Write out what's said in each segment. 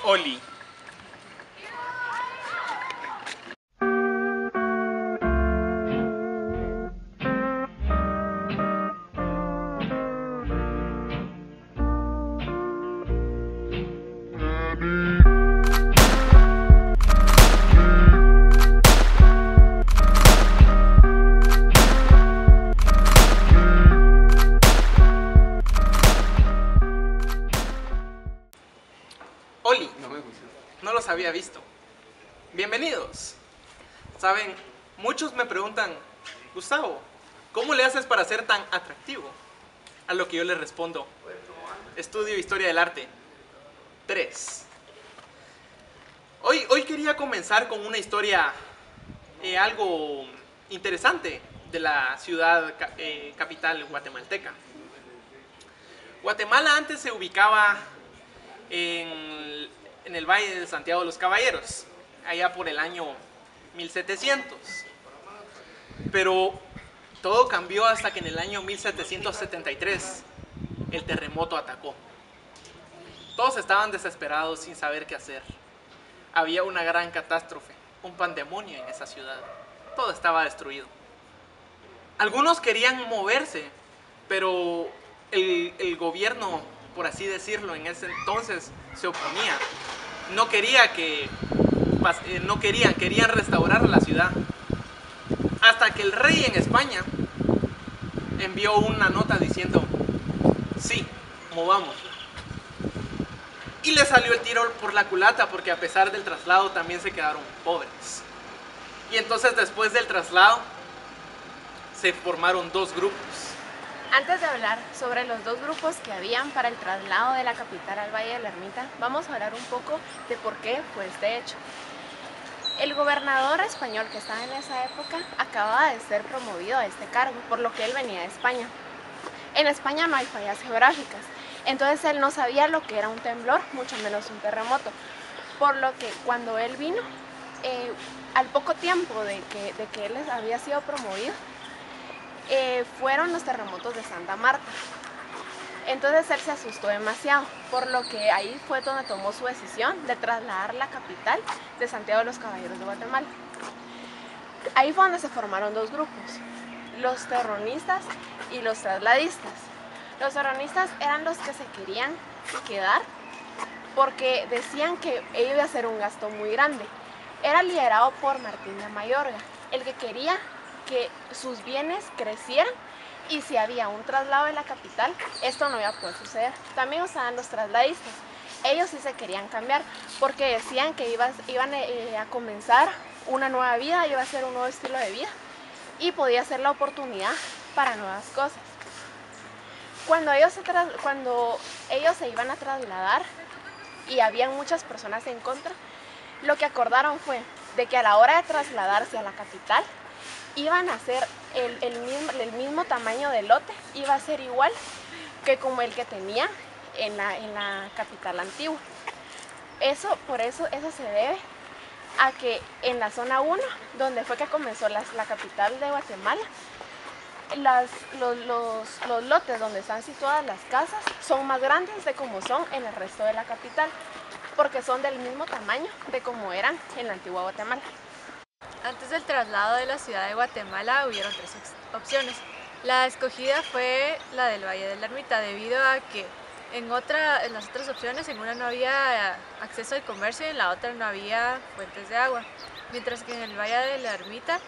Oli. Oli, no los había visto. Bienvenidos. Saben, muchos me preguntan, Gustavo, ¿cómo le haces para ser tan atractivo? A lo que yo les respondo, estudio Historia del Arte 3. Hoy quería comenzar con una historia algo interesante de la ciudad capital guatemalteca. Guatemala antes se ubicaba en el Valle de Santiago de los Caballeros, allá por el año 1700. Pero todo cambió hasta que en el año 1773 el terremoto atacó. Todos estaban desesperados sin saber qué hacer. Había una gran catástrofe, un pandemonio en esa ciudad. Todo estaba destruido. Algunos querían moverse, pero el gobierno, por así decirlo, en ese entonces se oponía. Querían restaurar la ciudad. Hasta que el rey en España envió una nota diciendo, sí, movamos. Y le salió el tiro por la culata, porque a pesar del traslado también se quedaron pobres. Y entonces después del traslado se formaron dos grupos. Antes de hablar sobre los dos grupos que habían para el traslado de la capital al Valle de la Ermita, vamos a hablar un poco de por qué fue este hecho. El gobernador español que estaba en esa época acababa de ser promovido a este cargo, por lo que él venía de España. En España no hay fallas geográficas, entonces él no sabía lo que era un temblor, mucho menos un terremoto. Por lo que cuando él vino, al poco tiempo de que él había sido promovido, fueron los terremotos de Santa Marta. Entonces él se asustó demasiado, por lo que ahí fue donde tomó su decisión de trasladar la capital de Santiago de los Caballeros de Guatemala. Ahí fue donde se formaron dos grupos, los terroristas y los trasladistas. Los terroristas eran los que se querían quedar porque decían que ello iba a ser un gasto muy grande. Era liderado por Martín de Mayorga, el que quería que sus bienes crecieran, y si había un traslado de la capital, esto no iba a poder suceder. También estaban los trasladistas. Ellos sí se querían cambiar porque decían que iban a comenzar una nueva vida, iba a ser un nuevo estilo de vida y podía ser la oportunidad para nuevas cosas. Cuando ellos se iban a trasladar y habían muchas personas en contra, lo que acordaron fue de que a la hora de trasladarse a la capital iban a hacer el mismo tamaño de lote, iba a ser igual que como el que tenía en la capital antigua. Por eso se debe a que en la zona 1, donde fue que comenzó la capital de Guatemala, los lotes donde están situadas las casas son más grandes de como son en el resto de la capital, porque son del mismo tamaño de como eran en la antigua Guatemala. Antes del traslado de la ciudad de Guatemala hubieron tres opciones. La escogida fue la del Valle de la Ermita, debido a que en las otras opciones, en una no había acceso al comercio y en la otra no había fuentes de agua. Mientras que en el Valle de la Ermita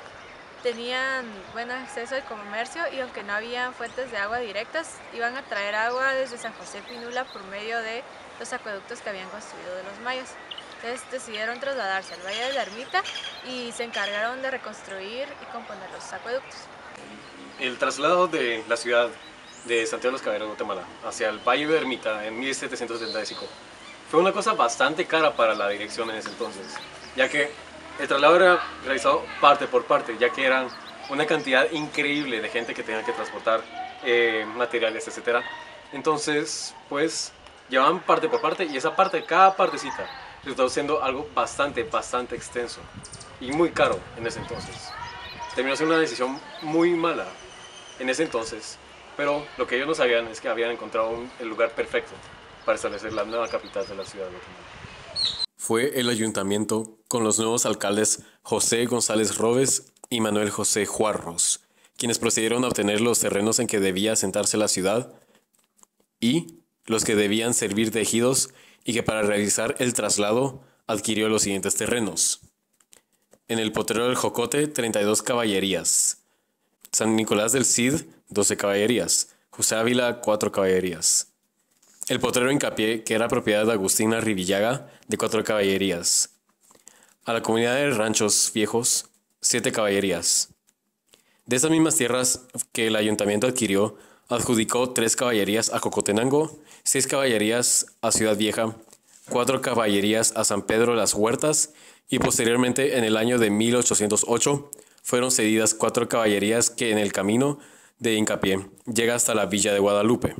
tenían buen acceso al comercio y aunque no había fuentes de agua directas, iban a traer agua desde San José Pinula por medio de los acueductos que habían construido de los mayas. Entonces decidieron trasladarse al Valle de la Ermita y se encargaron de reconstruir y componer los acueductos. El traslado de la ciudad de Santiago de los Caballeros de Guatemala hacia el Valle de la Ermita en 1775 fue una cosa bastante cara para la dirección en ese entonces, ya que el traslado era realizado parte por parte, ya que eran una cantidad increíble de gente que tenía que transportar materiales, etc. Entonces, pues, llevaban parte por parte y esa parte, cada partecita, resultó siendo algo bastante extenso y muy caro en ese entonces. Terminó siendo una decisión muy mala en ese entonces, pero lo que ellos no sabían es que habían encontrado el lugar perfecto para establecer la nueva capital de la ciudad de Guatemala. fue el ayuntamiento con los nuevos alcaldes José González Robes y Manuel José Juarros, quienes procedieron a obtener los terrenos en que debía asentarse la ciudad y los que debían servir de ejidos, y que para realizar el traslado adquirió los siguientes terrenos. En el Potrero del Jocote, 32 caballerías. San Nicolás del Cid, 12 caballerías. José Ávila, 4 caballerías. El Potrero Hincapié, que era propiedad de Agustín Arribillaga, de 4 caballerías. A la comunidad de Ranchos Viejos, 7 caballerías. De esas mismas tierras que el ayuntamiento adquirió, adjudicó 3 caballerías a Cocotenango, 6 caballerías a Ciudad Vieja, 4 caballerías a San Pedro de las Huertas, y posteriormente, en el año de 1808, fueron cedidas 4 caballerías que en el camino de Hincapié llega hasta la Villa de Guadalupe.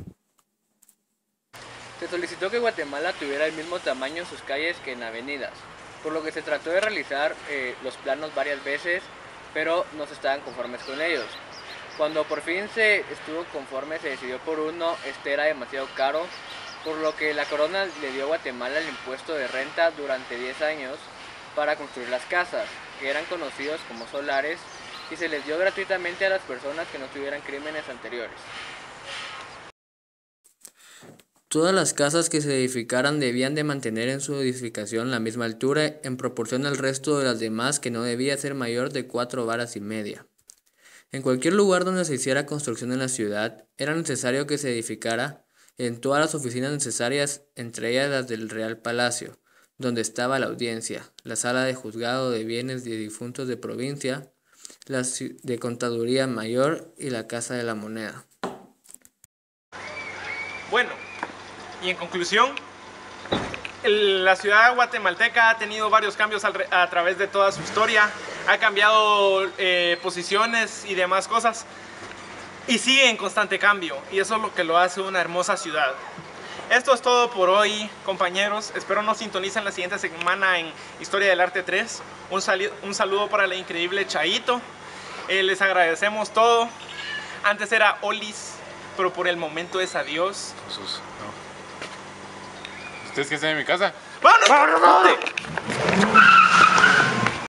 Se solicitó que Guatemala tuviera el mismo tamaño en sus calles que en avenidas, por lo que se trató de realizar los planos varias veces, pero no se estaban conformes con ellos. Cuando por fin se estuvo conforme, se decidió por uno, este era demasiado caro, por lo que la corona le dio a Guatemala el impuesto de renta durante 10 años para construir las casas, que eran conocidos como solares, y se les dio gratuitamente a las personas que no tuvieran crímenes anteriores. Todas las casas que se edificaran debían de mantener en su edificación la misma altura en proporción al resto de las demás, que no debía ser mayor de 4 varas y media. En cualquier lugar donde se hiciera construcción en la ciudad, era necesario que se edificara en todas las oficinas necesarias, entre ellas las del Real Palacio, donde estaba la audiencia, la sala de juzgado de bienes de difuntos de provincia, la de contaduría mayor y la casa de la moneda. Bueno, y en conclusión, la ciudad guatemalteca ha tenido varios cambios a través de toda su historia, ha cambiado posiciones y demás cosas, y sigue en constante cambio, y eso es lo que lo hace una hermosa ciudad. Esto es todo por hoy, compañeros. Espero nos sintonicen la siguiente semana en Historia del Arte 3. Un saludo para la increíble Chaito. Les agradecemos todo. Antes era Olis, pero por el momento es adiós. Jesús, no. ¿Ustedes qué hacen en mi casa? ¡Vámonos!